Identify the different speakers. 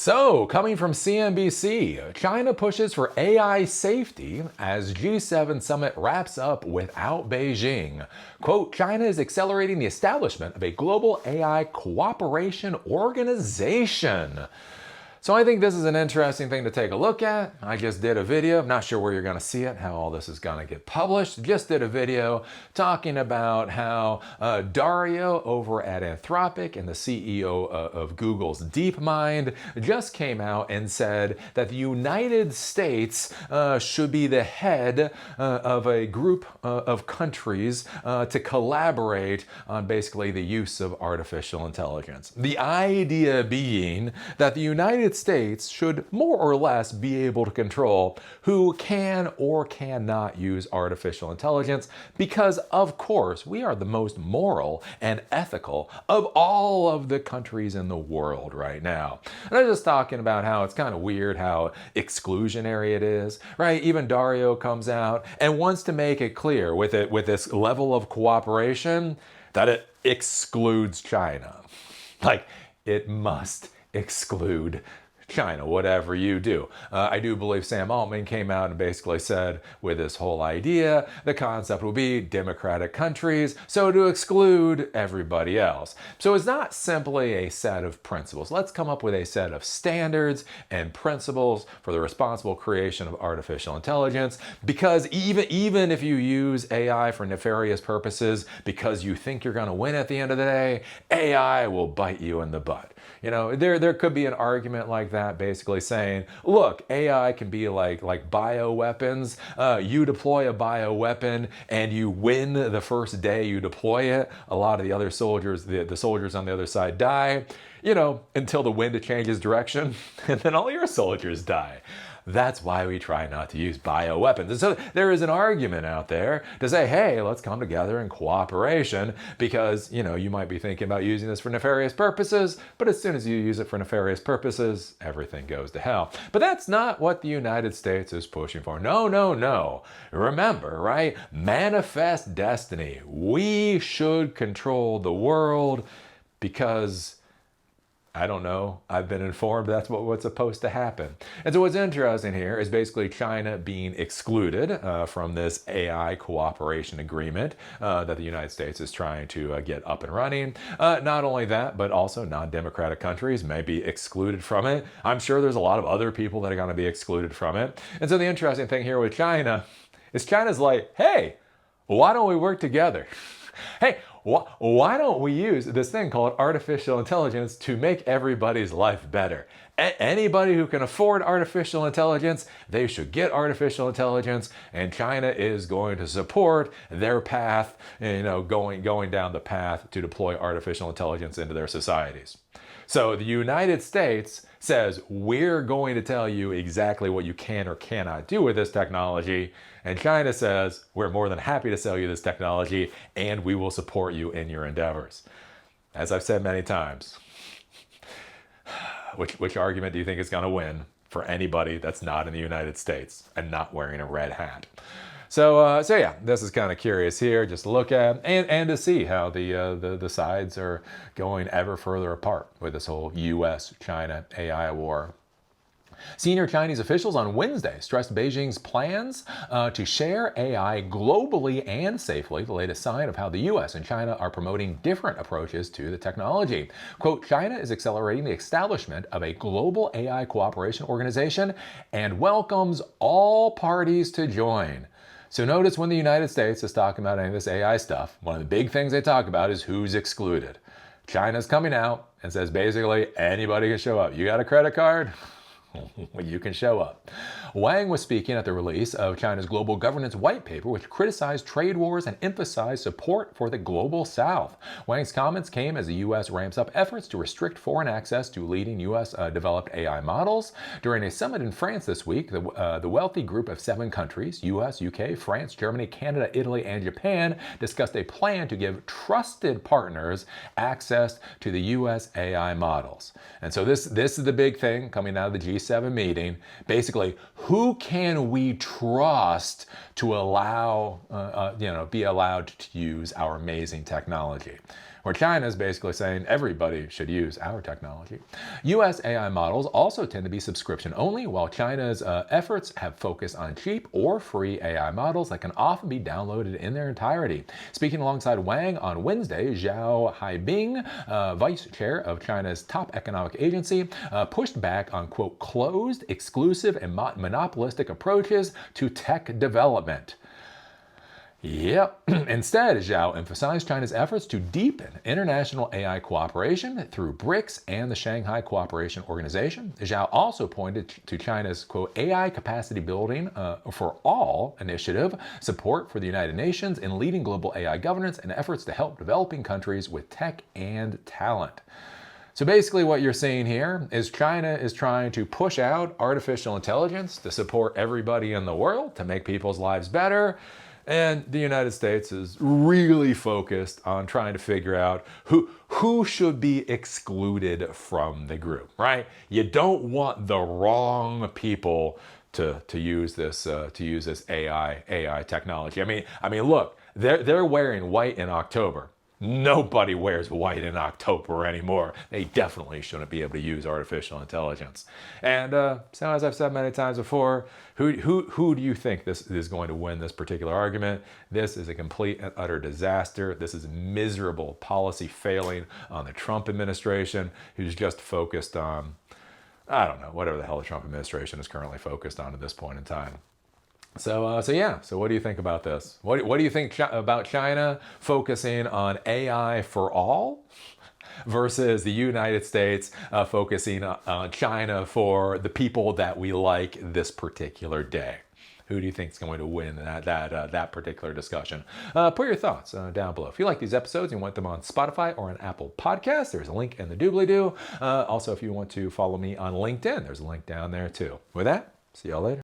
Speaker 1: So, coming from CNBC, China pushes for AI safety as G7 summit wraps up without Beijing. Quote, China is accelerating the establishment of a global AI cooperation organization. So I think this is an interesting thing to take a look at. I just did a video, I'm not sure where you're gonna see it, how all this is gonna get published. Just did a video talking about how Dario over at Anthropic and the CEO of Google's DeepMind just came out and said that the United States should be the head of a group of countries to collaborate on basically the use of artificial intelligence. The idea being that the United States should more or less be able to control who can or cannot use artificial intelligence because, of course, we are the most moral and ethical of all of the countries in the world right now. And I was just talking about how it's kind of weird how exclusionary it is, right? Even Dario comes out and wants to make it clear with this level of cooperation that it excludes China. Like, it must exclude China, whatever you do. I do believe Sam Altman came out and basically said with this whole idea, the concept will be democratic countries, so to exclude everybody else. So it's not simply a set of principles. Let's come up with a set of standards and principles for the responsible creation of artificial intelligence, because even if you use AI for nefarious purposes, because you think you're gonna win at the end of the day, AI will bite you in the butt. You know, there could be an argument like that, basically saying, look, AI can be like bioweapons. You deploy a bioweapon and you win the first day you deploy it. A lot of the other soldiers, the soldiers on the other side die, you know, until the wind changes direction, and then all your soldiers die. That's why we try not to use bioweapons. And so there is an argument out there to say, hey, let's come together in cooperation because, you know, you might be thinking about using this for nefarious purposes, but as soon as you use it for nefarious purposes, everything goes to hell. But that's not what the United States is pushing for. No, no, no. Remember, right? Manifest destiny. We should control the world because I don't know. I've been informed that's what's supposed to happen. And so what's interesting here is basically China being excluded from this AI cooperation agreement that the United States is trying to get up and running. Not only that, but also non-democratic countries may be excluded from it. I'm sure there's a lot of other people that are going to be excluded from it. And so the interesting thing here with China is China's like, hey, why don't we work together? Hey, why don't we use this thing called artificial intelligence to make everybody's life better? Anybody who can afford artificial intelligence, they should get artificial intelligence, and China is going to support their path, you know, going down the path to deploy artificial intelligence into their societies. So the United States says, we're going to tell you exactly what you can or cannot do with this technology. And China says, we're more than happy to sell you this technology and we will support you in your endeavors. As I've said many times, which argument do you think is going to win for anybody that's not in the United States and not wearing a red hat? So yeah, this is kind of curious here, just to look at and to see how the sides are going ever further apart with this whole U.S.-China AI war. Senior Chinese officials on Wednesday stressed Beijing's plans to share AI globally and safely, the latest sign of how the U.S. and China are promoting different approaches to the technology. Quote, China is accelerating the establishment of a global AI cooperation organization and welcomes all parties to join. So notice when the United States is talking about any of this AI stuff, one of the big things they talk about is who's excluded. China's coming out and says basically anybody can show up. You got a credit card? You can show up. Wang was speaking at the release of China's global governance white paper, which criticized trade wars and emphasized support for the global south. Wang's comments came as the U.S. ramps up efforts to restrict foreign access to leading U.S. developed AI models. During a summit in France this week, the wealthy group of 7 countries, U.S., U.K., France, Germany, Canada, Italy, and Japan, discussed a plan to give trusted partners access to the U.S. AI models. And so this is the big thing coming out of the G7 meeting. Basically, who can we trust to allow, be allowed to use our amazing technology? where China is basically saying everybody should use our technology. US AI models also tend to be subscription only, while China's efforts have focused on cheap or free AI models that can often be downloaded in their entirety. Speaking alongside Wang on Wednesday, Zhao Haibing, vice chair of China's top economic agency, pushed back on, quote, closed, exclusive, and monopolistic approaches to tech development. Yep. Instead, Zhao emphasized China's efforts to deepen international AI cooperation through BRICS and the Shanghai Cooperation Organization. Zhao also pointed to China's, quote, AI capacity building for all initiative, support for the United Nations in leading global AI governance, and efforts to help developing countries with tech and talent. So basically what you're seeing here is China is trying to push out artificial intelligence to support everybody in the world, to make people's lives better. And the United States is really focused on trying to figure out who should be excluded from the group, right? You don't want the wrong people to use this AI technology. I mean, look, they're wearing white in October. Nobody wears white in October anymore. They definitely shouldn't be able to use artificial intelligence. And so, as I've said many times before, who do you think this is going to win this particular argument? This is a complete and utter disaster. This is miserable policy failing on the Trump administration, who's just focused on, I don't know, whatever the hell the Trump administration is currently focused on at this point in time. So what do you think about this? What do you think about China focusing on AI for all versus the United States focusing on China for the people that we like this particular day? Who do you think is going to win that particular discussion? Put your thoughts down below. If you like these episodes and you want them on Spotify or on Apple Podcasts, there's a link in the doobly-doo. Also, if you want to follow me on LinkedIn, there's a link down there too. With that, see y'all later.